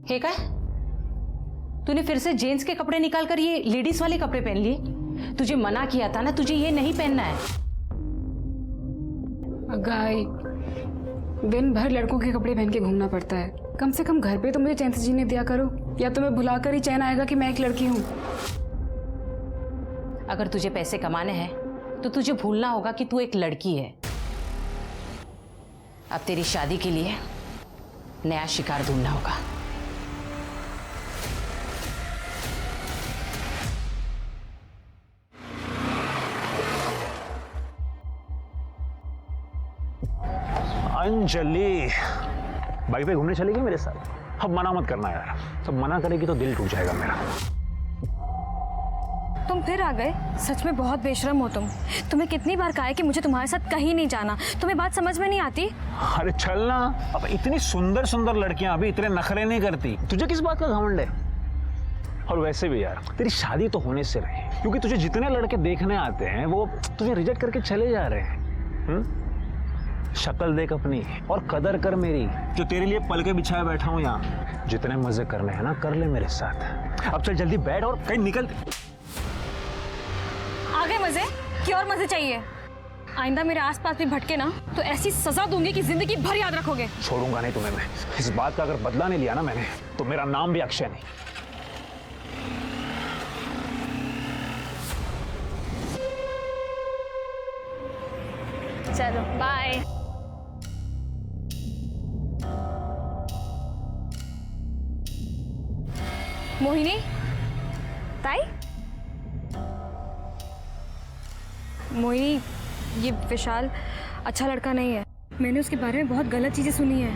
हे का तूने फिर से जेंट्स के कपड़े निकाल कर ये लेडीज वाले कपड़े पहन लिए? तुझे मना किया था ना, तुझे ये नहीं पहनना है। गाय, दिन भर लड़कों के कपड़े पहन के घूमना पड़ता है। कम से कम घर पे तो मुझे चैन से जीने दिया करो, या तो मैं भुला कर ही चैन आएगा कि मैं एक लड़की हूँ। अगर तुझे पैसे कमाने हैं तो तुझे भूलना होगा कि तू एक लड़की है। अब तेरी शादी के लिए नया शिकार ढूंढना होगा। अंजलि, बाइक पे घूमने चलेगी मेरे साथ? अब मना मत करना यार, सब मना करेगी तो दिल टूट जाएगा मेरा। तुम फिर आ गए? सच में बहुत बेशरम हो तुम। तुम्हें कितनी बार कहा है कि मुझे तुम्हारे साथ कहीं नहीं जाना, तुम्हें बात समझ में नहीं आती? अरे चल ना, अब इतनी सुंदर सुंदर लड़कियां अभी इतने नखरे नहीं करती, तुझे किस बात का घमंड है? और वैसे भी यार तेरी शादी तो होने से रही, क्योंकि तुझे जितने लड़के देखने आते हैं वो तुझे रिजेक्ट करके चले जा रहे हैं। शक्ल देख अपनी और कदर कर मेरी, जो तेरे लिए पल के बिछाए बैठा हूं यहाँ। जितने मजे करने हैं ना कर ले मेरे साथ। अब चल जल्दी बैठ और कहीं निकल। आ गए मजे? क्या और मजे चाहिए? आइंदा मेरे आसपास भी भटके ना तो ऐसी सजा दूंगी कि जिंदगी भर याद रखोगे। छोड़ूंगा नहीं तुम्हें मैं। इस बात का अगर बदला नहीं लिया ना मैंने तो मेरा नाम भी अक्षय नहीं। चलो बाय। मोहिनी ताई, मोहिनी ये विशाल अच्छा लड़का नहीं है। मैंने उसके बारे में बहुत गलत चीजें सुनी है।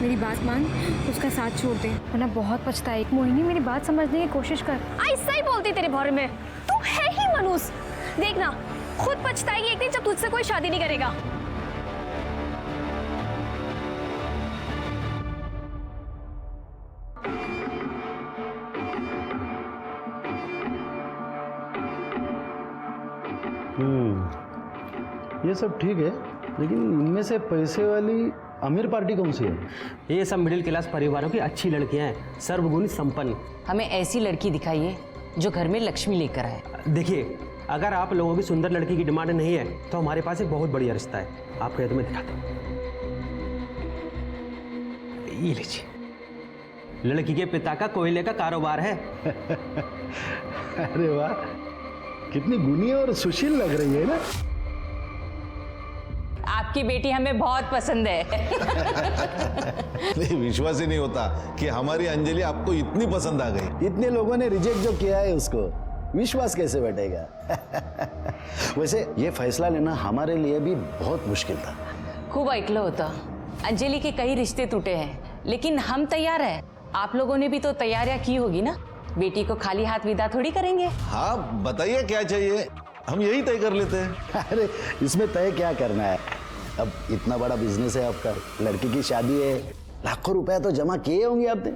मेरी बात मान, उसका साथ छोड़ दे वरना बहुत पछताएगी। मोहिनी मेरी बात समझने की कोशिश कर। ऐसा ही बोलती तेरे बारे में, तू है ही मनूस। देखना खुद पछताएगी एक दिन जब तुझसे कोई शादी नहीं करेगा। ये सब ठीक है, लेकिन इनमें से पैसे वाली अमीर पार्टी कौन सी है? ये सब मिडिल क्लास परिवारों की अच्छी लड़कियां हैं, सर्वगुण संपन्न। हमें ऐसी लड़की दिखाइए जो घर में लक्ष्मी लेकर आए। देखिए, अगर आप लोगों की सुंदर लड़की की डिमांड नहीं है तो हमारे पास एक बहुत बढ़िया रिश्ता है। आपको ये तो मैं दिखाता हूँ। ये लीजिए, लड़की के पिता का कोयले का कारोबार है। अरे वाह, कितनी गुनी और सुशील लग रही है ना। आपकी बेटी हमें बहुत पसंद है। नहीं, विश्वास ही नहीं होता कि हमारी अंजलि आपको इतनी पसंद आ गई। इतने लोगों ने रिजेक्ट जो किया है उसको विश्वास कैसे बैठेगा? वैसे ये फैसला लेना हमारे लिए भी बहुत मुश्किल था। खूब ऐकलं होतं, अंजलि के कई रिश्ते टूटे हैं, लेकिन हम तैयार हैं। आप लोगों ने भी तो तैयारियां की होगी ना। बेटी को खाली हाथ विदा थोड़ी करेंगे। हाँ बताइए क्या चाहिए, हम यही तय कर लेते हैं। अरे इसमें तय क्या करना है? अब इतना बड़ा बिजनेस है आपका, लड़की की शादी है, लाखों रुपया तो जमा किए होंगे आपने।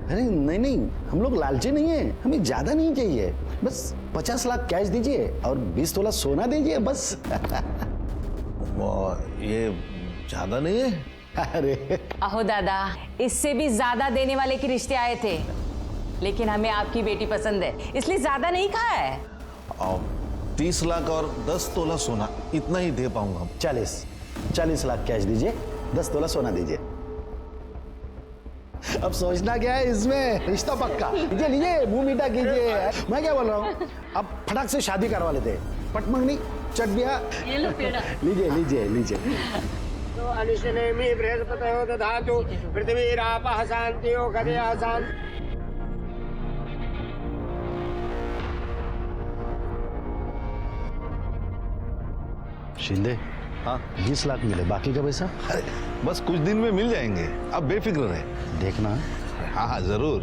अरे नहीं नहीं, हम लोग लालची नहीं है, हमें ज्यादा नहीं चाहिए। बस 50 लाख कैश दीजिए और 20 तोला सोना दीजिए बस। ये ज्यादा नहीं है? अरे अहो दादा, इससे भी ज्यादा देने वाले के रिश्ते आए थे, लेकिन हमें आपकी बेटी पसंद है इसलिए ज्यादा नहीं कहा है। 30 लाख और 10 तोला सोना, इतना ही दे पाऊंगा। 40 लाख कैश दीजिए, 10 तोला सोना दीजिए। अब सोचना क्या है इसमें, रिश्ता पक्का। लीजिए लीजिए, मुंह मीठा कीजिए। मैं क्या बोल रहा हूँ, अब फटाक से शादी करवा लेते। पट मंगनी चट दिया। लीजिए लीजिए लीजिए। तो अनुशनेमि बृहस्पतयो दधातु पृथ्वीरापः शान्तियो गदयः शान्ति। शिंदे, हाँ 20 लाख मिले, बाकी का पैसा? अरे बस कुछ दिन में मिल जाएंगे, आप बेफिक्र रहे। देखना। हाँ हाँ जरूर।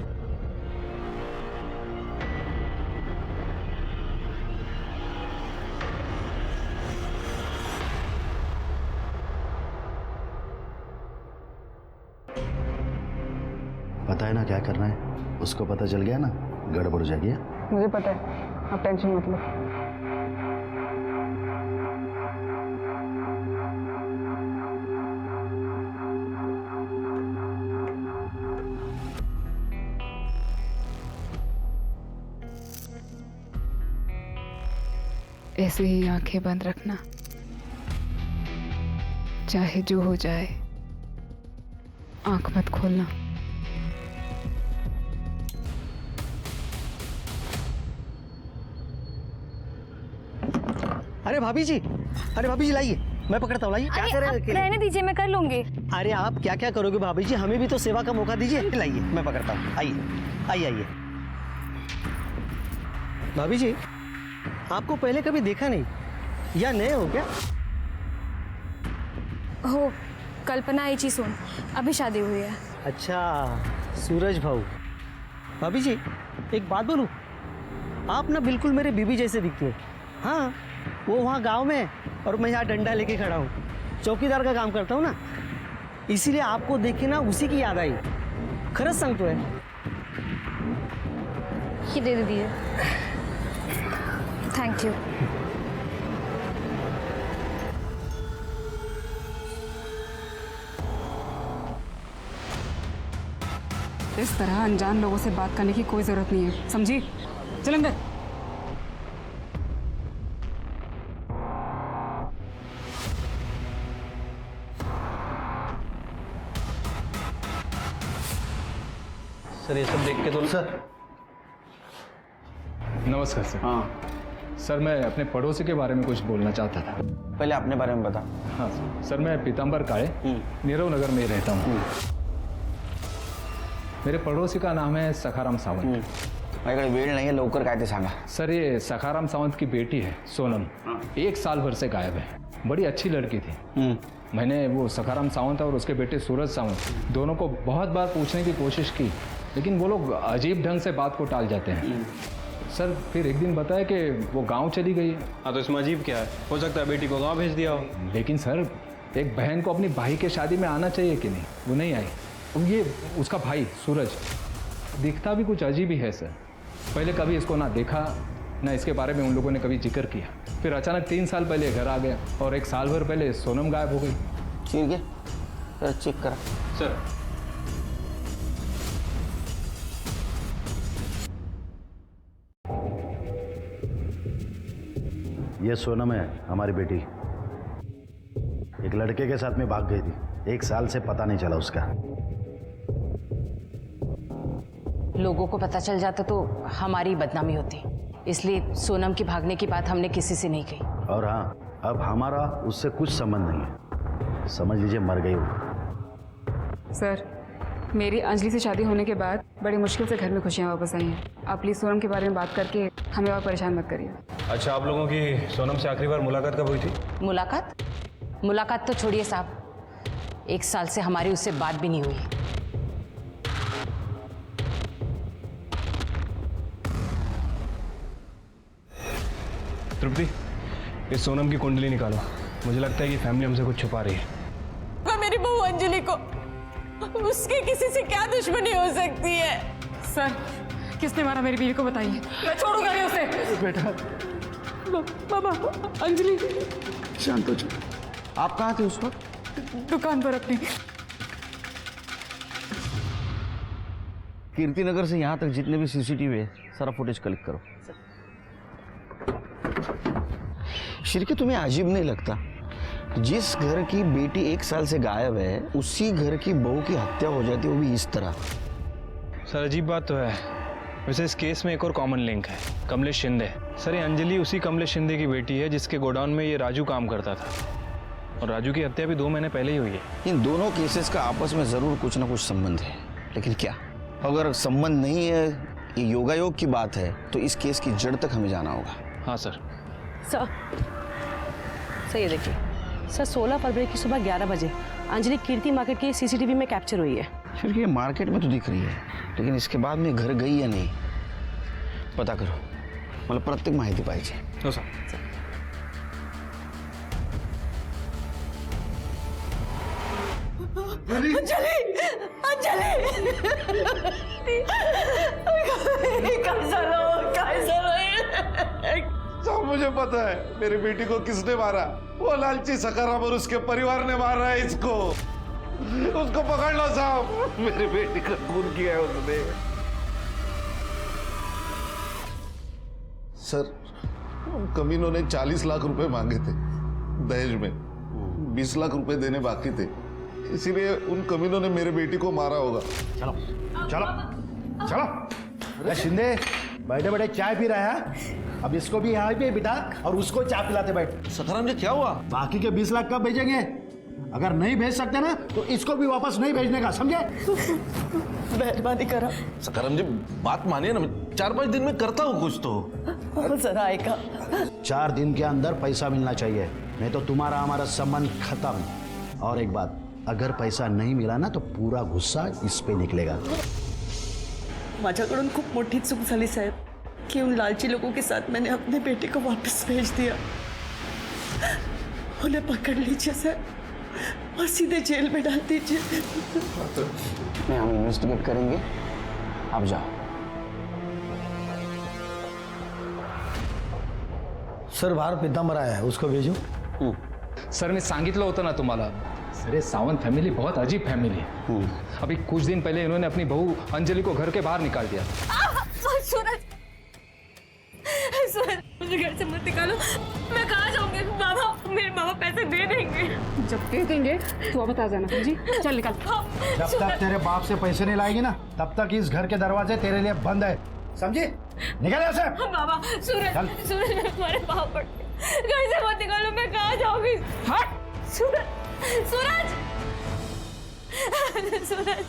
पता है ना क्या करना है? उसको पता चल गया ना, गड़बड़ हो जाएगी। मुझे पता है, आप टेंशन मत लो। ऐसे ही आंखें बंद रखना, चाहे जो हो जाए आंख मत खोलना। अरे भाभी जी लाइए, मैं पकड़ता हूँ, लाइए। क्या अरे, कर रहे आप हैं अकेले? रहने दीजिए, मैं कर लूंगी। अरे आप क्या क्या करोगे भाभी जी, हमें भी तो सेवा का मौका दीजिए। लाइए, मैं पकड़ता हूँ, आइए। भाभी जी, आपको पहले कभी देखा नहीं, या नए हो क्या? हो, कल्पना आई सोन, अभी शादी हुई है। अच्छा, सूरज भाऊ। भाभी जी, एक बात बोलूं, आप ना बिल्कुल मेरे बीबी जैसे दिखती है। हाँ, वो वहाँ गांव में और मैं यहाँ डंडा लेके खड़ा हूँ, चौकीदार का काम करता हूँ ना, इसीलिए आपको देख के ना उसी की याद आई। खरंच सांगतो है। ये दे दीजिए। Thank you. इस तरह अनजान लोगों से बात करने की कोई जरूरत नहीं है, समझी? चल अंदर। सर ये सब देख के तो सर। नमस्कार सर। हाँ सर, मैं अपने पड़ोसी के बारे में कुछ बोलना चाहता था। पहले अपने बारे में बता। हाँ सर, मैं पीताम्बर काळे नीरव नगर में रहता हूँ। मेरे पड़ोसी का नाम है सखाराम सावंत। माझ्याकडे वेळ नाही आहे, लवकर काय ते सांगा। सर, ये सखाराम सावंत की बेटी है सोनम, 1 साल भर से गायब है। बड़ी अच्छी लड़की थी। मैंने वो सखाराम सावंत और उसके बेटे सूरज सावंत दोनों को बहुत बार पूछने की कोशिश की, लेकिन वो लोग अजीब ढंग से बात को टाल जाते हैं। सर, फिर एक दिन बताया कि वो गांव चली गई है। हाँ, तो इसमें अजीब क्या है? हो सकता है बेटी को गांव भेज दिया हो। लेकिन सर, एक बहन को अपनी भाई के शादी में आना चाहिए कि नहीं? वो नहीं आई। अब ये उसका भाई सूरज दिखता भी कुछ अजीब ही है सर। पहले कभी इसको ना देखा, ना इसके बारे में उन लोगों ने कभी जिक्र किया। फिर अचानक 3 साल पहले घर आ गया और 1 साल भर पहले सोनम गायब हो गई। ठीक है, चेक करा सर। ये सोनम है, हमारी बेटी। एक लड़के के साथ में भाग गई थी, 1 साल से पता नहीं चला उसका। लोगों को पता चल जाता तो हमारी बदनामी होती, इसलिए सोनम की भागने की बात हमने किसी से नहीं कही। और हाँ, अब हमारा उससे कुछ संबंध नहीं है, समझ लीजिए मर गई वो। सर, मेरी अंजलि से शादी होने के बाद बड़ी मुश्किल से घर में खुशियाँ वापस आई हैं। आप प्लीज़ सोनम के बारे में बात करके हमें और परेशान मत करिए। अच्छा, आप लोगों की सोनम से आखिरी बार मुलाकात कब हुई थी? मुलाकात तो छोड़िए साहब, 1 साल से हमारी उससे बात भी नहीं हुई। तृप्ति, इस सोनम की कुंडली निकालो। मुझे लगता है कि फैमिली हमसे कुछ छुपा रही है। मेरी बहू अंजलि को उसके किसी से क्या दुश्मनी हो सकती है? सर, किसने मारा मेरी बीवी को बताइए, मैं छोड़ूंगा नहीं उसे। बेटा, बाबा, अंजलि शांत हो जाओ। आप कहाँ थे उस वक्त? दुकान पर अपनी। कीर्तिनगर से यहाँ तक जितने भी सीसीटीवी है, सारा फुटेज कलेक्ट करो। शिरके, तुम्हें अजीब नहीं लगता? जिस घर की बेटी 1 साल से गायब है, उसी घर की बहू की हत्या हो जाती है, वो भी इस तरह। सर, अजीब बात तो है। वैसे इस केस में एक और कॉमन लिंक है, कमलेश शिंदे। सर, ये अंजलि उसी कमलेश शिंदे की बेटी है जिसके गोडाउन में ये राजू काम करता था, और राजू की हत्या भी 2 महीने पहले ही हुई है। इन दोनों केसेस का आपस में जरूर कुछ ना कुछ संबंध है, लेकिन क्या? अगर संबंध नहीं है, ये योगायोग की बात है, तो इस केस की जड़ तक हमें जाना होगा। हाँ सर। सर ये देखिए सर, 16 फरवरी की सुबह 11 बजे अंजलि कीर्ति मार्केट की सीसीटीवी में कैप्चर हुई है। फिर ये मार्केट में तो दिख रही है, लेकिन इसके बाद में घर गई या नहीं पता करो, मतलब प्रत्येक माहिती पाहिजे। हो सर। सब मुझे पता है, मेरी बेटी को किसने मारा। वो लालची सखाराम और उसके परिवार ने मारा है इसको। उसको पकड़ लो साहब, मेरी बेटी का खून किया है उसने। सर, उन कमीनों ने 40 लाख रुपए मांगे थे दहेज में, 20 लाख रुपए देने बाकी थे, इसीलिए उन कमीनों ने मेरे बेटी को मारा होगा। चलो चलो चलो। अरे शिंदे, बैठे बैठे चाय पी रहा है, अब इसको भी यहाँ पे बिठा और उसको चाय पिलाते बैठ। सखाराम जी क्या हुआ? बाकी के 20 लाख कब भेजेंगे? अगर नहीं भेज सकते ना तो इसको भी वापस नहीं भेजने का, समझे? मेहरबानी करा। सखाराम जी बात मानिए ना, 4-5 दिन में करता हूँ कुछ तो। जरा आएगा। 4 दिन के अंदर पैसा मिलना चाहिए, नहीं तो तुम्हारा हमारा संबंध खत्म। और एक बात, अगर पैसा नहीं मिला ना तो पूरा गुस्सा इस पे निकलेगा। माझ्याकडून खूप मोठी चूक झाली साहेब कि उन लालची लोगों के साथ मैंने अपने बेटे को वापस भेज दिया। उन्हें पकड़ लीजिए सर और सीधे जेल में डाल दीजिए। नहीं, हम इन्वेस्टिगेट करेंगे, आप जाओ। सर बाहर पीतांबर आया है, उसको भेजो। सर मी सांगितलं होतं ना तुम्हाला, अरे सावंत फैमिली बहुत अजीब फैमिली है। अभी कुछ दिन पहले इन्होंने अपनी बहू अंजलि को घर के बाहर निकाल दिया। सूरज, सूरज मुझे घर से मत निकालो, मैं कहाँ जाऊंगी? बाबा, मेरे बाबा पैसे दे देंगे। जब दे देंगे तो बता जाना जी। चल निकल। जब तक तेरे बाप से पैसे नहीं लाएगी ना तब तक इस घर के दरवाजे तेरे लिए बंद है, समझी? निकल यहाँ से। बाबा, सूरज, सूरज मैं तुम्हारे पाँव पड़ती हूँ, घर से मत निकालो, मैं कहाँ जाऊंगी? हट। सूरज, सूरज, सूरज।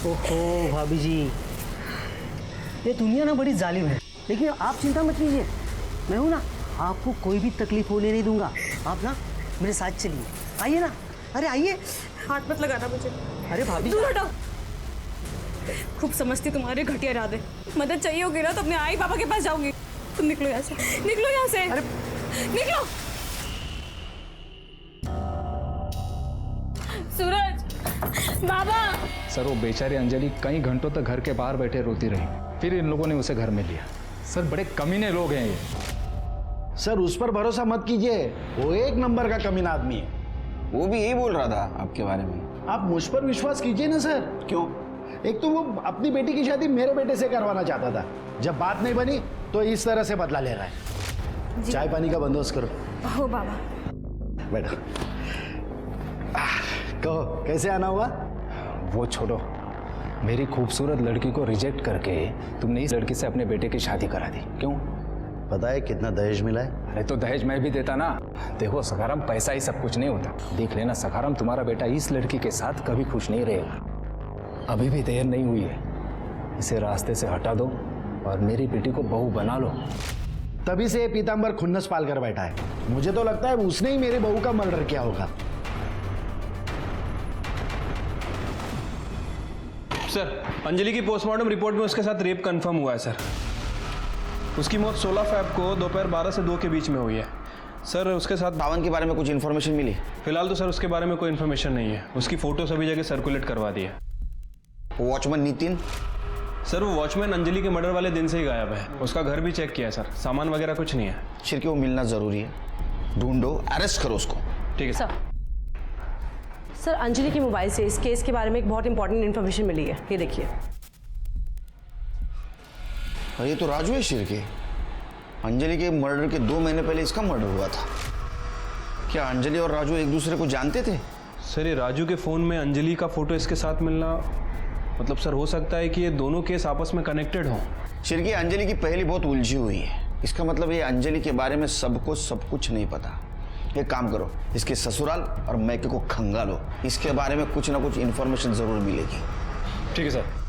ओहो भाभी जी, ये दुनिया ना बड़ी जालिम है, लेकिन आप चिंता मत कीजिए, मैं हूँ ना, आपको कोई भी तकलीफ होने नहीं दूंगा। आप ना मेरे साथ चलिए, आइए ना, अरे आइए। हाथ मत लगाना मुझे। अरे भाभी दूर हटो। खूब समझती तुम्हारे घटिया इरादे। मदद चाहिए होगी ना तो अपने आई पापा के पास जाऊंगी। तुम निकलो यहाँ से, निकलो यहाँ से। अरे निकलो। सूरज, बाबा। सर वो बेचारी अंजलि कई घंटों तक घर के बाहर बैठे रोती रही, फिर इन लोगों ने उसे घर में लिया। सर बड़े कमीने लोग हैं ये। सर उस पर भरोसा मत कीजिए, वो एक नंबर का कमीना आदमी है। वो भी यही बोल रहा था आपके बारे में। आप मुझ पर विश्वास कीजिए ना सर। क्यों? एक तो वो अपनी बेटी की शादी मेरे बेटे से करवाना चाहता था, जब बात नहीं बनी तो इस तरह से बदला ले रहा है। चाय पानी का बंदोबस्त करो। हो बाबा। बैठो। कहो कैसे आना हुआ? वो छोड़ो, मेरी खूबसूरत लड़की को रिजेक्ट करके तुमने इस लड़की से अपने बेटे की शादी करा दी, क्यों? पता है कितना दहेज मिला है? अरे तो दहेज मैं भी देता ना। देखो सखाराम, पैसा ही सब कुछ नहीं होता। देख लेना सखाराम, तुम्हारा बेटा इस लड़की के साथ कभी खुश नहीं रहेगा। अभी भी देर नहीं हुई है, इसे रास्ते से हटा दो और मेरी बेटी को बहू बना लो। तभी से ये पीतांबर खुन्नस पाल कर बैठा है। मुझे तो लगता है उसने ही मेरी बहू का मर्डर किया होगा। सर, अंजलि की पोस्टमार्टम रिपोर्ट में उसके साथ रेप कंफर्म हुआ है सर। उसकी मौत 16 फ़रवरी को दोपहर 12 से 2 के बीच में हुई है। सर उसके साथ सावन के बारे में कुछ इन्फॉर्मेशन मिली? फिलहाल तो सर उसके बारे में कोई इन्फॉर्मेशन नहीं है। उसकी फोटो सभी जगह सर्कुलेट करवा दी है। वॉचमैन नितिन? सर वो वॉचमैन अंजलि के मर्डर वाले दिन से ही गायब है। उसका घर भी चेक किया है सर, सामान वगैरह कुछ नहीं है। शिरके वो मिलना जरूरी है, ढूंढो, अरेस्ट करो उसको। ठीक है सर। सर अंजलि के मोबाइल से इस केस के बारे में एक बहुत इंपॉर्टेंट इन्फॉर्मेशन मिली है, ये देखिए। और ये तो राजू है शिरके। अंजलि के मर्डर के 2 महीने पहले इसका मर्डर हुआ था। क्या अंजलि और राजू एक दूसरे को जानते थे? सर ये राजू के फ़ोन में अंजलि का फोटो इसके साथ मिलना, मतलब सर हो सकता है कि ये दोनों केस आपस में कनेक्टेड हों। शिरके, अंजलि की पहली बहुत उलझी हुई है। इसका मतलब ये अंजलि के बारे में सबको सब कुछ नहीं पता। एक काम करो, इसके ससुराल और मैके को खंगालो, इसके बारे में कुछ ना कुछ इन्फॉर्मेशन जरूर मिलेगी। ठीक है सर।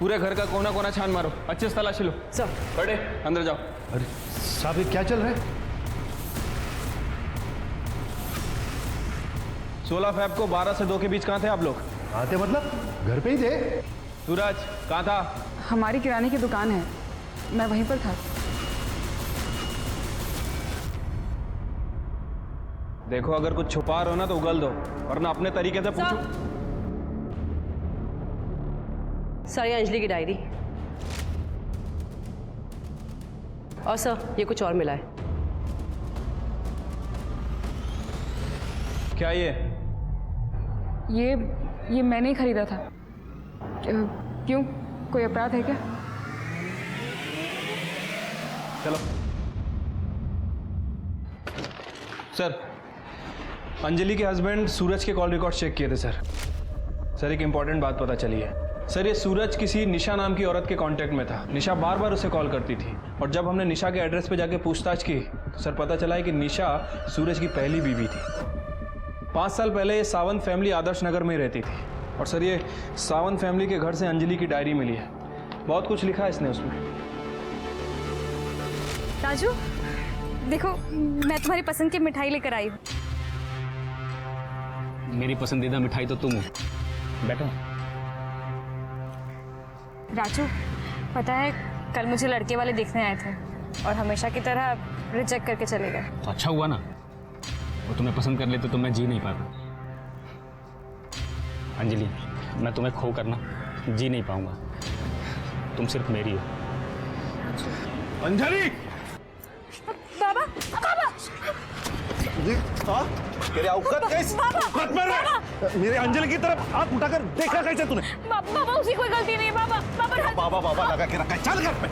पूरे घर का कोना कोना छान मारो, अच्छे से तलाशी लो। सर। बड़े अंदर जाओ। अरे साहब ये क्या चल रहा है? 16 फ़रवरी को 12 से 2 के बीच कहाँ थे आप लोग? आते मतलब घर पे ही थे। सूरज कहाँ था? हमारी किराने की दुकान है, मैं वहीं पर था। देखो अगर कुछ छुपा रहे हो ना तो उगल दो, वरना अपने तरीके से पूछो। सर ये अंजलि की डायरी। और सर ये कुछ और मिला है। क्या ये मैंने ही खरीदा था। क्यों, कोई अपराध है क्या? चलो सर, अंजलि के हस्बैंड सूरज के कॉल रिकॉर्ड चेक किए थे सर एक इंपॉर्टेंट बात पता चली है सर। ये सूरज किसी निशा नाम की औरत के कांटेक्ट में था। निशा बार बार उसे कॉल करती थी और जब हमने निशा के एड्रेस पे जाके पूछताछ की तो सर पता चला है कि निशा सूरज की पहली बीवी थी। 5 साल पहले ये सावंत फैमिली आदर्श नगर में रहती थी और सर ये सावंत फैमिली के घर से अंजलि की डायरी मिली है। बहुत कुछ लिखा है इसने उसमें। राजू देखो, मैं तुम्हारी पसंद की मिठाई लेकर आई हूँ। मेरी पसंदीदा मिठाई तो तुम हो। बैठो। राजू पता है, कल मुझे लड़के वाले देखने आए थे और हमेशा की तरह रिजेक्ट करके चले गए। तो अच्छा हुआ ना, वो तुम्हें पसंद कर लेते तो मैं जी नहीं पाता। अंजलि, मैं तुम्हें खो कर ना जी नहीं पाऊंगा। तुम सिर्फ मेरी हो। अंजलि! बाबा बाबा तेरे औकात कैसे? औकात में रह। मेरे अंजलि की तरफ हाथ उठाकर देखा कैसे तूने? बाबा उसकी कोई गलती नहीं है। बाबा बाबा लगा के रखा है। चल घर पे।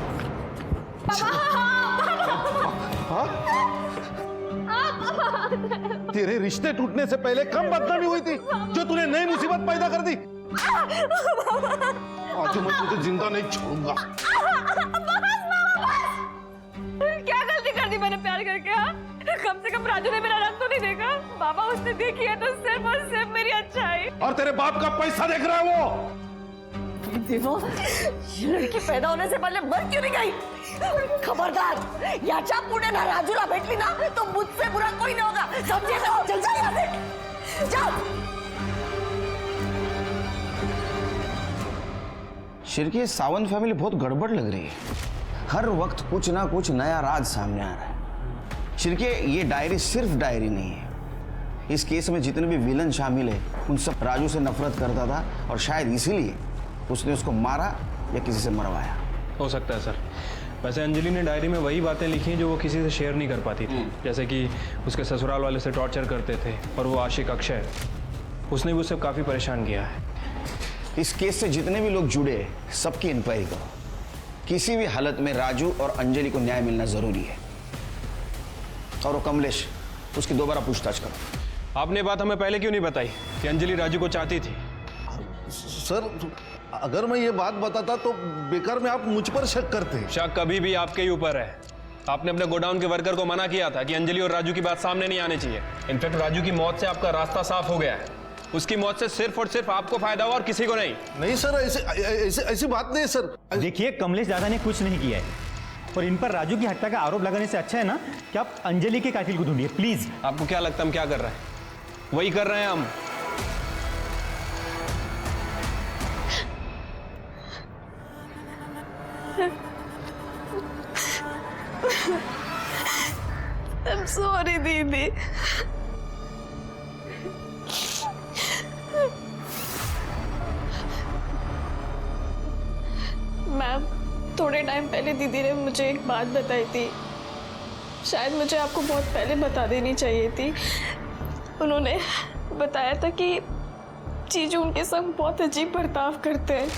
तेरे रिश्ते टूटने से पहले कम बदनामी हुई थी जो तूने नई मुसीबत पैदा कर दी। आज मैं तुझे जिंदा नहीं छोड़ूंगा। क्या गलती कर दी मैंने प्यार करके? हाँ, कम से कम राजू ने मेरा रंग तो नहीं देखा। बाबा उसने देखी है तो सिर्फ और सिर्फ मेरी अच्छाई। और तेरे बाप का पैसा देख रहा है वो। देखो, ये लड़की पैदा होने से पहले मर क्यों नहीं गई? खबरदार, याच्या पुढे ना राजूला भेटली ना तो मुझसे बुरा कोई नहीं होगा, समझे? तो चल जा यहाँ से, जाओ। शिरकी, सावंत फैमिली बहुत गड़बड़ लग रही है। हर वक्त कुछ ना कुछ नया राज सामने आ रहा है। शिरके, ये डायरी सिर्फ डायरी नहीं है। इस केस में जितने भी विलन शामिल है उन सब राजू से नफरत करता था और शायद इसीलिए उसने उसको मारा या किसी से मरवाया। हो सकता है सर। वैसे अंजलि ने डायरी में वही बातें लिखी हैं जो वो किसी से शेयर नहीं कर पाती थी, जैसे कि उसके ससुराल वाले से टॉर्चर करते थे और वो आशिक अक्षय, उसने भी उसे काफ़ी परेशान किया है। इस केस से जितने भी लोग जुड़े हैं सबकी इंक्वायरी करो। किसी भी हालत में राजू और अंजलि को न्याय मिलना जरूरी है। और वो कमलेश, उसकी दोबारा पूछताछ करो। आपने बात हमें पहले क्यों नहीं बताई कि अंजलि राजू को चाहती थी? सर, अगर मैं ये बात बताता तो बेकार में आप मुझ पर शक करते। शक कभी भी आपके ही ऊपर है। आपने अपने गोडाउन के वर्कर को मना किया था कि अंजलि और राजू की बात सामने नहीं आनी चाहिए। इनफैक्ट राजू की मौत से आपका रास्ता साफ हो गया है। उसकी मौत से सिर्फ और सिर्फ आपको फायदा हुआ और किसी को नहीं। नहीं सर, ऐसी बात नहीं सर। देखिए, कमलेश दादा ने कुछ नहीं किया है और इन पर राजू की हत्या का आरोप लगाने से अच्छा है ना कि आप अंजलि के कातिल को ढूंढिए, प्लीज। आपको क्या लगता है हम क्या कर रहे हैं? वही कर रहे हैं हम। I'm sorry, दीदी। मैम, थोड़े टाइम पहले दीदी ने मुझे एक बात बताई थी, शायद मुझे आपको बहुत पहले बता देनी चाहिए थी। उन्होंने बताया था कि जीजू उनके संग बहुत अजीब बर्ताव करते हैं।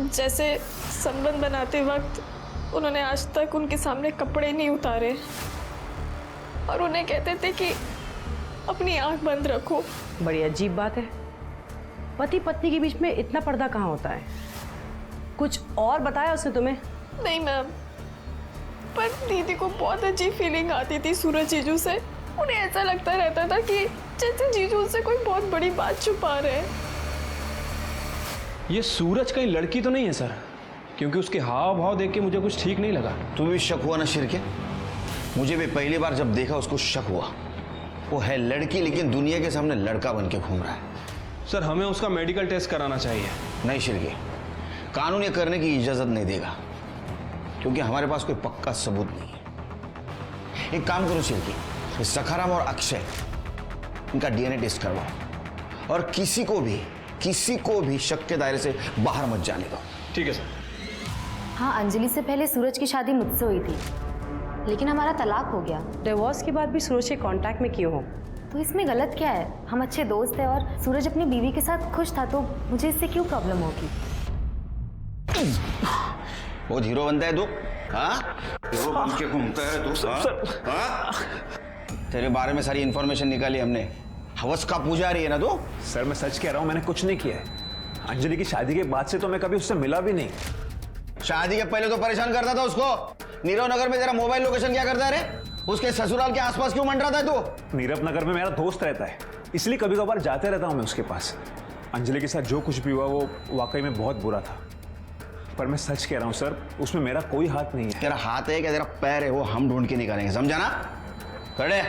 जैसे संबंध बनाते वक्त उन्होंने आज तक उनके सामने कपड़े नहीं उतारे और उन्हें कहते थे कि अपनी आंख बंद रखो। बड़ी अजीब बात है। पति पत्नी के बीच में इतना पर्दा कहाँ होता है? कुछ और बताया उसने तुम्हें? नहीं मैम, पर दीदी को बहुत अजीब फीलिंग आती थी सूरज जीजू से। उन्हें ऐसा लगता रहता था कि जैसे जीजू उनसे कोई बहुत बड़ी बात छुपा रहे हैं। ये सूरज कहीं लड़की तो नहीं है सर, क्योंकि उसके हाव भाव देख के मुझे कुछ ठीक नहीं लगा। तुम्हें भी शक हुआ ना शिरके? मुझे भी पहली बार जब देखा उसको शक हुआ। वो है लड़की लेकिन दुनिया के सामने लड़का बन के घूम रहा है। सर, हमें उसका मेडिकल टेस्ट कराना चाहिए। नहीं शिरके, कानून ये करने की इजाजत नहीं देगा क्योंकि हमारे पास कोई पक्का सबूत नहीं है। एक काम करो शिरके, सखाराम और अक्षय इनका डीएनए टेस्ट करवाओ और किसी को भी शक के दायरे से बाहर मत जाने दो। ठीक है सर। हाँ, अंजलि से पहले सूरज की शादी मुझसे हुई थी लेकिन हमारा तलाक हो गया। डिवोर्स के बाद भी सूरज के कांटेक्ट में क्यों हो? तो इसमें गलत क्या है? हम अच्छे दोस्त हैं और सूरज अपनी बीवी के साथ खुश था, तो मुझे इससे क्यों प्रॉब्लम होगी? बहुत हीरो बनता है तू, हाँ? हीरो बन के घूमता है तू, हाँ? तेरे बारे में सारी इंफॉर्मेशन निकाली हमने। हवस का पुजारी है ना तू? सर मैं सच कह रहा हूँ, मैंने कुछ नहीं किया है। अंजलि की शादी के बाद से तो मैं कभी उससे मिला भी नहीं। शादी के पहले तो परेशान करता था उसको। नीरव नगर में तेरा मोबाइल लोकेशन क्या करता है रे? उसके ससुराल के आसपास क्यों मंडरा था तू? नीरव नगर में मेरा दोस्त रहता है, इसलिए कभी कभार जाते रहता हूँ मैं उसके पास। अंजलि के साथ जो कुछ भी हुआ वो वाकई में बहुत बुरा था, पर मैं सच कह रहा हूँ सर, उसमें मेरा कोई हाथ नहीं है। तेरा हाथ है क्या तेरा पैर है वो हम ढूंढ के निकालेंगे, समझा ना? खड़े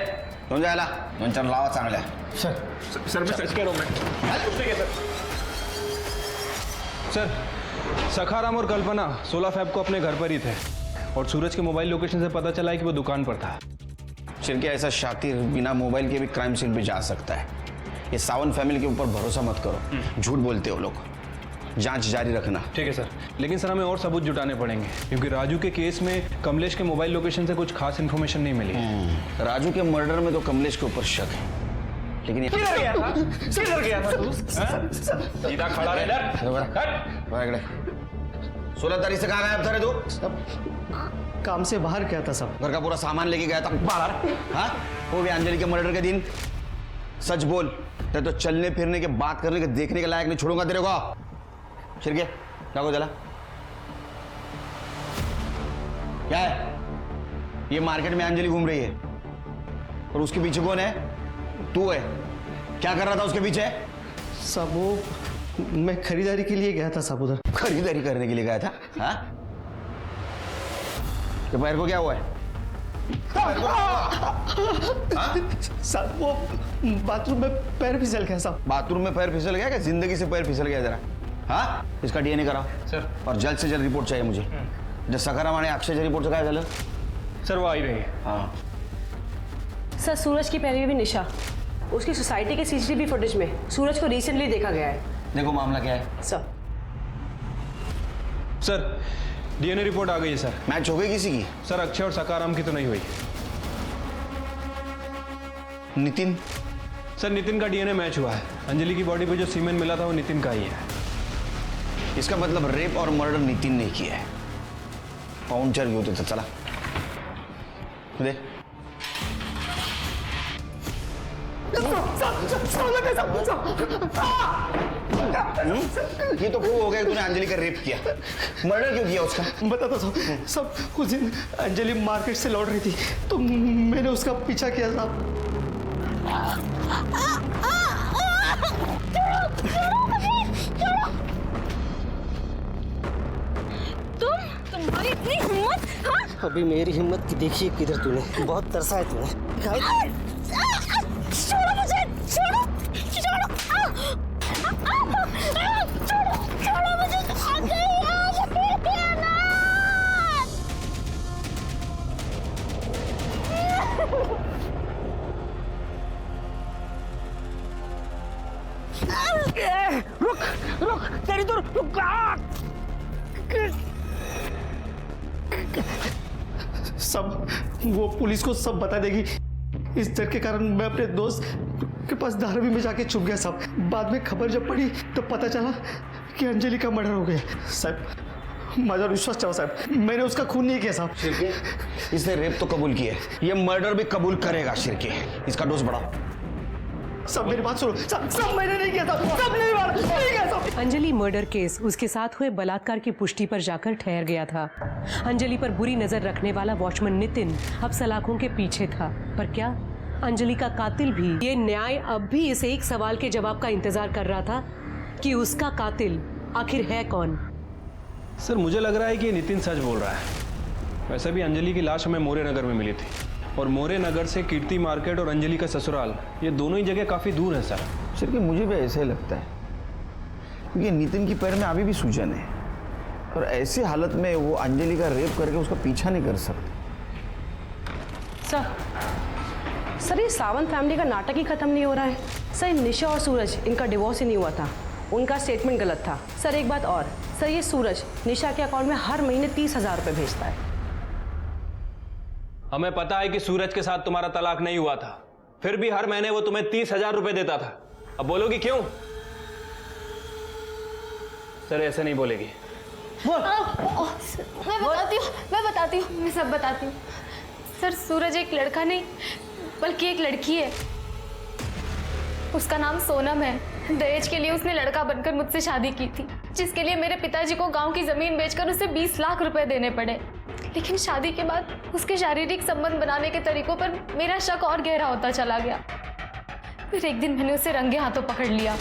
समझायला दोन चार लावा चांगल्या। सर मैं सच कह रहा हूँ मैं। सर सखाराम और कल्पना 16 फैब को अपने घर पर ही थे और सूरज के मोबाइल लोकेशन से पता चला है कि वो दुकान पर था। शिरके ऐसा शातिर बिना मोबाइल के भी क्राइम सीन पे जा सकता है। ये सावंत फैमिली के ऊपर भरोसा मत करो, झूठ बोलते हो लोग। जांच जारी रखना। ठीक है सर, लेकिन सर हमें और सबूत जुटाने पड़ेंगे क्योंकि राजू के केस में कमलेश के मोबाइल लोकेशन से कुछ खास इन्फॉर्मेशन नहीं मिली। राजू के मर्डर में तो कमलेश के ऊपर शक है, लेकिन किधर गया था? किधर गया था तू? सीधा खड़ा रह इधर। 16 तारीख से कहाँ गायब था रे तू? काम से बाहर गया था सब। घर का पूरा सामान लेके गया था बाहर, हाँ? वो भी अंजलि के मर्डर के दिन। सच बोल, तेरे तो चलने फिरने के, बात करने के, देखने के लायक नहीं छोड़ूंगा तेरे को। शिरके क्या को चला? क्या है ये? मार्केट में अंजलि घूम रही है और उसके पीछे कौन है? तू है। क्या कर रहा था उसके पीछे? सब वो मैं खरीदारी के लिए गया था सब उधर। खरीदारी करने के लिए गया था, हाँ? तो पैर को क्या हुआ है? साहब वो बाथरूम में पैर फिसल गया साहब। बाथरूम में पैर फिसल गया? क्या जिंदगी से पैर फिसल गया जरा? हाँ, इसका डीएनए कराओ सर, और जल्द से जल्द रिपोर्ट चाहिए मुझे। जब सखाराम आणि अक्षय रिपोर्ट से क्या चलो? सर वो आई रही है। हाँ सर सूरज की पहली भी निशा, उसकी सोसाइटी के सीसीटीवी फुटेज में सूरज को रिसेंटली देखा गया है। देखो मामला क्या है सर डीएनए रिपोर्ट आ गई है सर। मैच हो गई किसी की? सर अक्षय और सखाराम की तो नहीं हुई। नितिन? सर नितिन का डीएनए मैच हुआ है। अंजलि की बॉडी पे जो सीमेन मिला था वो नितिन का ही है। इसका मतलब रेप और मर्डर नितिन ने किया है। पाउंचर होते तो चला दे। ये तो प्रूव हो गया कि तूने अंजलि का रेप किया। मर्डर क्यों किया उसका? बताता था सब। उस दिन अंजलि मार्केट से लौट रही थी तो मैंने उसका पीछा किया साहब। तुम्हारी इतनी हिम्मत? हाँ? अभी मेरी हिम्मत की देखिए किधर तूने। बहुत तरसा है तूने। छोड़ो मुझे, छोड़ो, छोड़ो, छोड़ो मुझे। रुक रुक, तेरी तो रुक। सब वो पुलिस को सब बता देगी। इस डर के कारण मैं अपने दोस्त के पास धारावी में जाके छुप गया साहब। बाद में खबर जब पड़ी तो पता चला कि अंजलि का मर्डर हो गया साहब। माझा विश्वास चाहो साहब, मैंने उसका खून नहीं किया साहब। शिरके, इसने रेप तो कबूल किया है, ये मर्डर भी कबूल करेगा। शिरके, इसका डोज बढ़ाओ। सब मेरी बात सुनो, सब मैंने नहीं किया था, सब नहीं मारा, नहीं किया सब। अंजलि मर्डर केस उसके साथ हुए बलात्कार की पुष्टि पर जाकर ठहर गया था। अंजलि पर बुरी नजर रखने वाला वॉचमैन नितिन अब सलाखों के पीछे था। पर क्या अंजलि का कातिल भी? ये न्याय अब भी इस एक सवाल के जवाब का इंतजार कर रहा था कि उसका कातिल आखिर है कौन। सर मुझे लग रहा है कि नितिन सच बोल रहा है। वैसे भी अंजलि की लाश हमें मोरे नगर में मिली थी और मोरे नगर से कीर्ति मार्केट और अंजलि का ससुराल ये दोनों ही जगह काफ़ी दूर है सर। सर कि मुझे भी ऐसे ही लगता है क्योंकि नितिन की पैर में अभी भी सूजन है और ऐसी हालत में वो अंजलि का रेप करके उसका पीछा नहीं कर सकते। सर ये सावंत फैमिली का नाटक ही खत्म नहीं हो रहा है। सर निशा और सूरज इनका डिवोर्स ही नहीं हुआ था, उनका स्टेटमेंट गलत था। सर एक बात और, सर ये सूरज निशा के अकाउंट में हर महीने 30,000 रुपये भेजता है। हमें पता है कि सूरज के साथ तुम्हारा तलाक नहीं हुआ था, फिर भी हर महीने वो तुम्हें 30,000 रुपए देता था। अब बोलोगी क्यों? सर ऐसे नहीं बोलेगी। मैं बताती हूँ, मैं सब बताती हूँ। सर सूरज एक लड़का नहीं बल्कि एक लड़की है। उसका नाम सोनम है। दहेज के लिए उसने लड़का बनकर मुझसे शादी की थी, जिसके लिए मेरे पिताजी को गांव की जमीन बेचकर उसे 20 लाख रुपए देने पड़े। लेकिन शादी के बाद उसके शारीरिक संबंध बनाने के तरीकों पर मेरा शक और गहरा होता चला गया। फिर एक दिन मैंने उसे रंगे हाथों पकड़ लिया।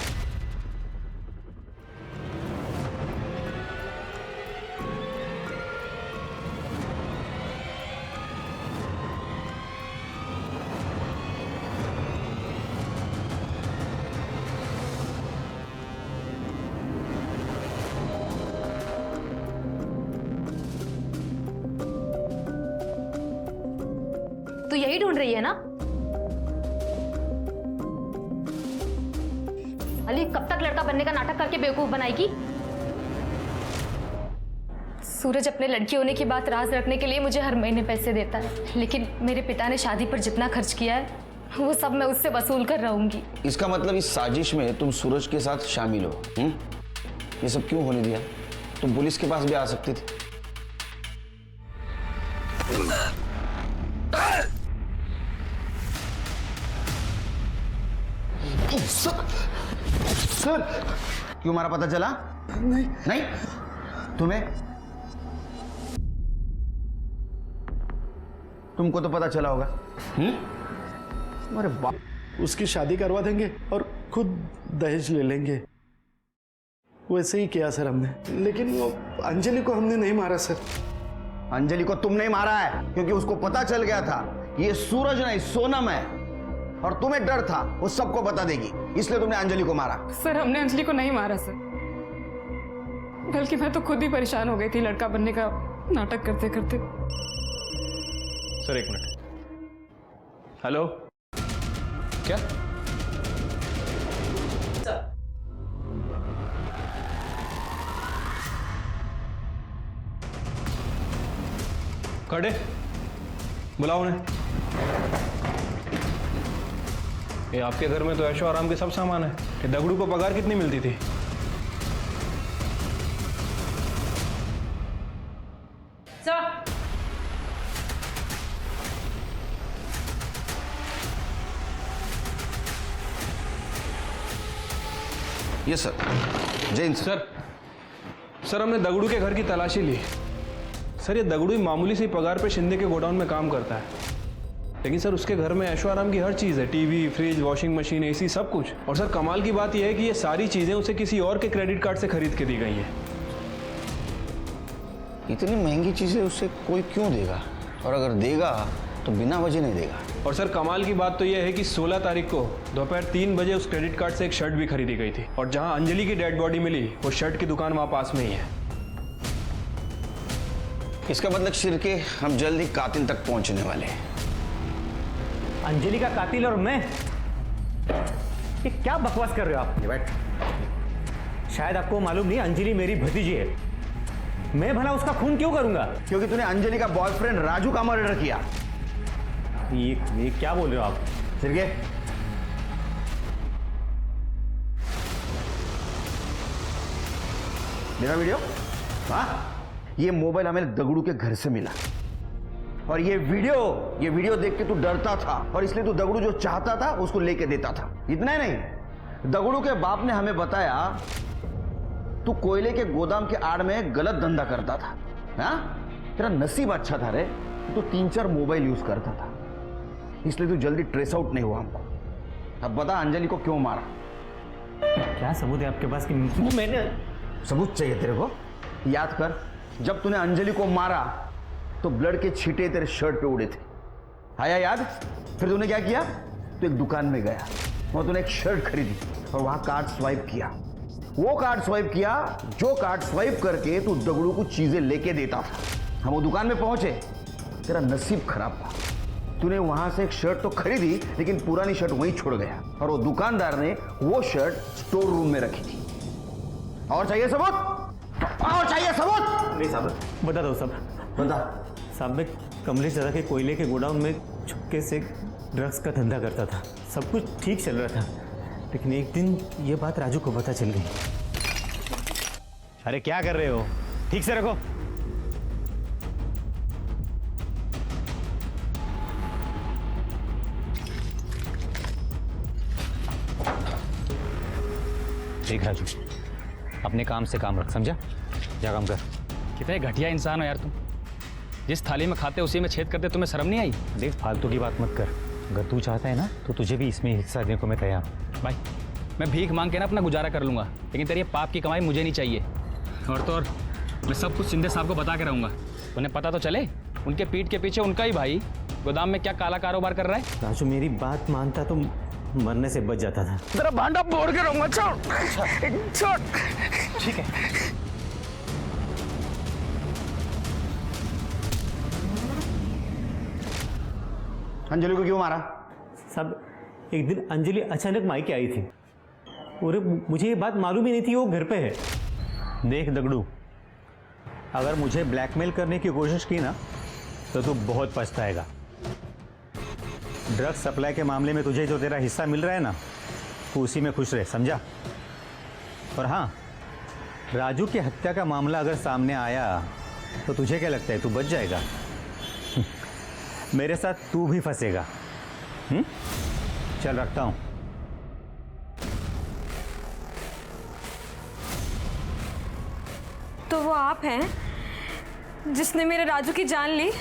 तू यही ढूंढ रही है ना? अली कब तक लड़का बनने का नाटक करके बेवकूफ बनाएगी? सूरज अपने लड़की होने की बात राज रखने के लिए मुझे हर महीने पैसे देता है, लेकिन मेरे पिता ने शादी पर जितना खर्च किया है वो सब मैं उससे वसूल कर रहूंगी। इसका मतलब इस साजिश में तुम सूरज के साथ शामिल हो? ये सब क्यों होने दिया? तुम पुलिस के पास भी आ सकती थी। सर क्यों मारा पता चला? नहीं तुमको तो पता चला होगा। अरे बाप, उसकी शादी करवा देंगे और खुद दहेज ले लेंगे। वैसे ही किया सर हमने, लेकिन वो अंजलि को हमने नहीं मारा सर। अंजलि को तुमने मारा है क्योंकि उसको पता चल गया था ये सूरज नहीं सोनम है, और तुम्हें डर था वो सबको बता देगी, इसलिए तुमने अंजलि को मारा। सर हमने अंजलि को नहीं मारा सर, बल्कि मैं तो खुद ही परेशान हो गई थी लड़का बनने का नाटक करते करते। सर एक मिनट। हेलो, क्या? खड़े, बुलाओ उन्हें। ये आपके घर में तो ऐशो आराम के सब सामान है। ये दगड़ू को पगार कितनी मिलती थी? Yes sir. Jain sir, sir हमने दगड़ू के घर की तलाशी ली। सर ये दगड़ू ही मामूली सी पगार पे शिंदे के गोडाउन में काम करता है, लेकिन सर उसके घर में ऐशो आराम की हर चीज़ है, TV, fridge, washing machine, AC, सब कुछ। और सर कमाल की बात यह है कि ये सारी चीज़ें उसे किसी और के क्रेडिट कार्ड से खरीद के दी गई हैं। इतनी महंगी चीज़ें उसे कोई क्यों देगा, और अगर देगा तो बिना वजह नहीं देगा। और सर कमाल की बात तो यह है कि 16 तारीख को दोपहर 3 बजे उस क्रेडिट कार्ड से एक शर्ट भी खरीदी गई थी, और जहां अंजलि की डेड बॉडी मिली वो शर्ट की दुकान वहां पास में ही है। इसका मतलब शिर के हम जल्द ही कातिल तक पहुंचने वाले हैं। अंजलि का कातिल और मैं? ये क्या बकवास कर रहे हो आप? ये बैठ। शायद आपको मालूम नहीं, अंजलि मेरी भतीजी है। मैं भला उसका खून क्यों करूंगा? क्योंकि तूने अंजलि का बॉयफ्रेंड राजू का मर्डर किया। ये क्या बोल रहे हो आप? सिरके, मेरा वीडियो? हाँ, ये मोबाइल हमें दगड़ू के घर से मिला, और ये वीडियो देख के तू डरता था, और इसलिए तू दगड़ू जो चाहता था उसको लेके देता था। इतना ही नहीं, दगड़ू के बाप ने हमें बताया तू कोयले के गोदाम के आड़ में गलत धंधा करता था। हाँ, तेरा नसीब अच्छा था रे, तू 3-4 मोबाइल यूज करता था, इसलिए तू जल्दी ट्रेस आउट नहीं हुआ हमको। अब बता अंजलि को क्यों मारा? क्या सबूत है आपके पास कि मैंने? सबूत चाहिए तेरे को? याद कर, जब तूने अंजलि को मारा तो ब्लड के छींटे तेरे शर्ट पे उड़े थे, आया याद? फिर तूने क्या किया? तो एक दुकान में गया, वहां तूने एक शर्ट खरीदी और वहां कार्ड स्वाइप किया। वो कार्ड स्वाइप किया जो कार्ड स्वाइप करके तू दगड़ू को चीजें लेके देता था। हम वो दुकान में पहुंचे, तेरा नसीब खराब था, तूने वहां से एक शर्ट तो खरीदी लेकिन पुरानी शर्ट वहीं छोड़ गया, और वो दुकानदार ने वो शर्ट स्टोर रूम में रखी थी। और चाहिए सबूत? और चाहिए सबूत? नहीं साहब, बता दो सब। बता साहब, मैं कमलेश दादा के कोयले के गोडाउन में चुपके से ड्रग्स का धंधा करता था। सब कुछ ठीक चल रहा था, लेकिन एक दिन ये बात राजू को पता चल गई। अरे क्या कर रहे हो? ठीक से रखो। देख राजू, अपने काम से काम रख, समझा? जा काम कर। कितने घटिया इंसान हो यार तुम। जिस थाली में खाते उसी में छेद करते, तुम्हें शर्म नहीं आई? देख, फालतू की बात मत कर। अगर तू चाहता है ना तो तुझे भी इसमें हिस्सा देने को मैं तैयार हूँ। भाई मैं भीख मांग के ना अपना गुजारा कर लूँगा, लेकिन तेरी पाप की कमाई मुझे नहीं चाहिए। और तो और मैं सब कुछ शिंदे साहब को बता के रहूँगा। उन्हें पता तो चले उनके पीठ के पीछे उनका ही भाई गोदाम में क्या काला कारोबार कर रहा है। राजू मेरी बात मानता तो मरने से बच जाता था। तेरा भांडा फोड़ के रहूंगा। छोड़। ठीक है। अंजलि को क्यों मारा? सब एक दिन अंजलि अचानक मायके आई थी और मुझे ये बात मालूम ही नहीं थी वो घर पे है। देख दगड़ू, अगर मुझे ब्लैकमेल करने की कोशिश की ना तो तू बहुत पछताएगा। ड्रग्स सप्लाई के मामले में तुझे जो तेरा हिस्सा मिल रहा है ना, तू उसी में खुश रहे, समझा? और हाँ, राजू की हत्या का मामला अगर सामने आया तो तुझे क्या लगता है तू बच जाएगा? मेरे साथ तू भी फंसेगा। चल रखता हूं। तो वो आप हैं जिसने मेरे राजू की जान ली?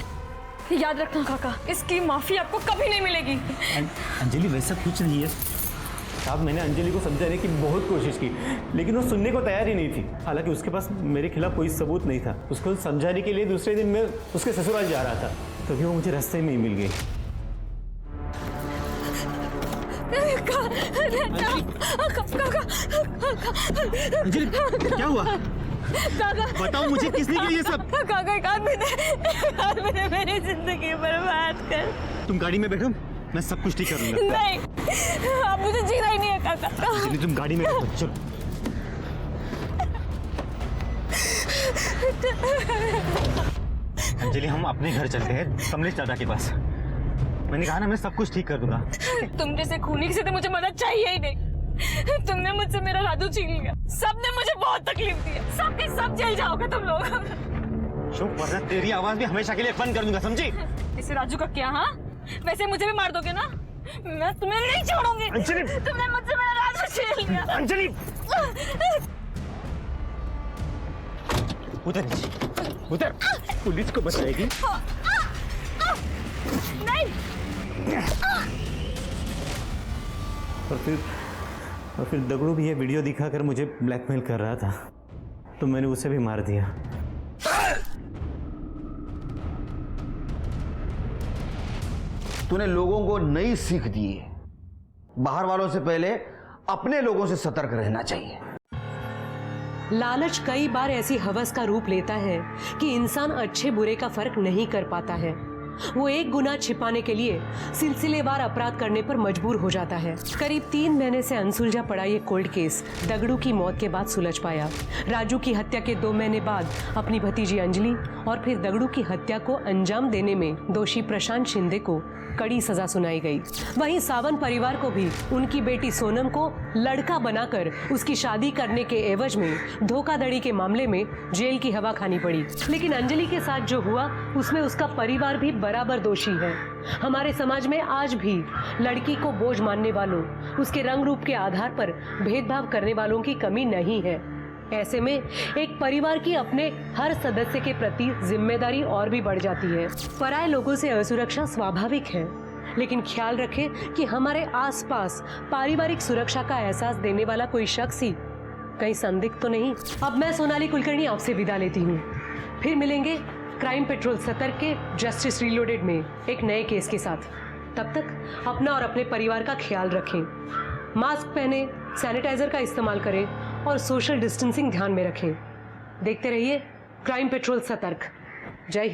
याद रखना काका, इसकी माफी आपको कभी नहीं मिलेगी। अंजलि वैसा कुछ नहीं है साहब। मैंने अंजलि को समझाने की बहुत कोशिश की, लेकिन वो सुनने को तैयार ही नहीं थी। हालांकि उसके पास मेरे खिलाफ कोई सबूत नहीं था। उसको समझाने के लिए दूसरे दिन मैं उसके ससुराल जा रहा था, तभी वो मुझे रास्ते में ही मिल गई। अंजलि क्या हुआ? काका बताओ मुझे, किसने किया ये सब? काका एक आदमी ने मेरी जिंदगी बर्बाद कर। तुम गाड़ी में बैठो, मैं सब कुछ ठीक कर लूंगा। नहीं, आप मुझे जीना ही नहीं है काका। अंजलि तुम गाड़ी में बैठो, चलो। अंजलि हम अपने घर चलते हैं, कमलेश दादा के पास। मैंने कहा ना मैं सब कुछ ठीक कर दूंगा। तुम जैसे खूनी से तो मुझे मदद चाहिए ही नहीं। तुमने मुझसे मेरा राजू छीन लिया। सबने मुझे बहुत तकलीफ दी है। सब के सब जेल जाओगे तुम लोग। चुप, वरना तेरी आवाज भी हमेशा के लिए बंद कर दूंगा, समझी? इसे राजू का क्या? हाँ, वैसे मुझे भी मार दोगे ना? मैं तुम्हें नहीं छोड़ूंगी। अंजलि! तुमने मुझसे मेरा राजू छीन लिया। अंजलि! उधर नीचे, उधर। पुलिस को बताएगी। नहीं। और फिर दगड़ू भी ये वीडियो दिखाकर मुझे ब्लैकमेल कर रहा था, तो मैंने उसे भी मार दिया। तूने लोगों को नई सीख दी है। बाहर वालों से पहले अपने लोगों से सतर्क रहना चाहिए। लालच कई बार ऐसी हवस का रूप लेता है कि इंसान अच्छे बुरे का फर्क नहीं कर पाता है। वो एक गुनाह छिपाने के लिए सिलसिलेवार अपराध करने पर मजबूर हो जाता है। करीब 3 महीने से अनसुलझा पड़ा ये कोल्ड केस दगड़ू की मौत के बाद सुलझ पाया। राजू की हत्या के 2 महीने बाद अपनी भतीजी अंजलि और फिर दगड़ू की हत्या को अंजाम देने में दोषी प्रशांत शिंदे को कड़ी सजा सुनाई गई। वहीं सावंत परिवार को भी उनकी बेटी सोनम को लड़का बनाकर उसकी शादी करने के एवज में धोखाधड़ी के मामले में जेल की हवा खानी पड़ी। लेकिन अंजलि के साथ जो हुआ उसमें उसका परिवार भी बराबर दोषी है। हमारे समाज में आज भी लड़की को बोझ मानने वालों, उसके रंग रूप के आधार पर भेदभाव करने वालों की कमी नहीं है। ऐसे में एक परिवार की अपने हर सदस्य के प्रति जिम्मेदारी और भी बढ़ जाती है। पराये लोगों से असुरक्षा स्वाभाविक है, लेकिन ख्याल रखें कि हमारे आसपास पारिवारिक सुरक्षा का एहसास देने वाला कोई शख्स ही कहीं संदिग्ध तो नहीं। अब मैं सोनाली कुलकर्णी आपसे विदा लेती हूँ। फिर मिलेंगे क्राइम पेट्रोल सतर्क के जस्टिस रीलोडेड में एक नए केस के साथ। तब तक अपना और अपने परिवार का ख्याल रखें, मास्क पहने, सैनिटाइजर का इस्तेमाल करें और सोशल डिस्टेंसिंग ध्यान में रखें। देखते रहिए क्राइम पेट्रोल सतर्क। जय हिंद।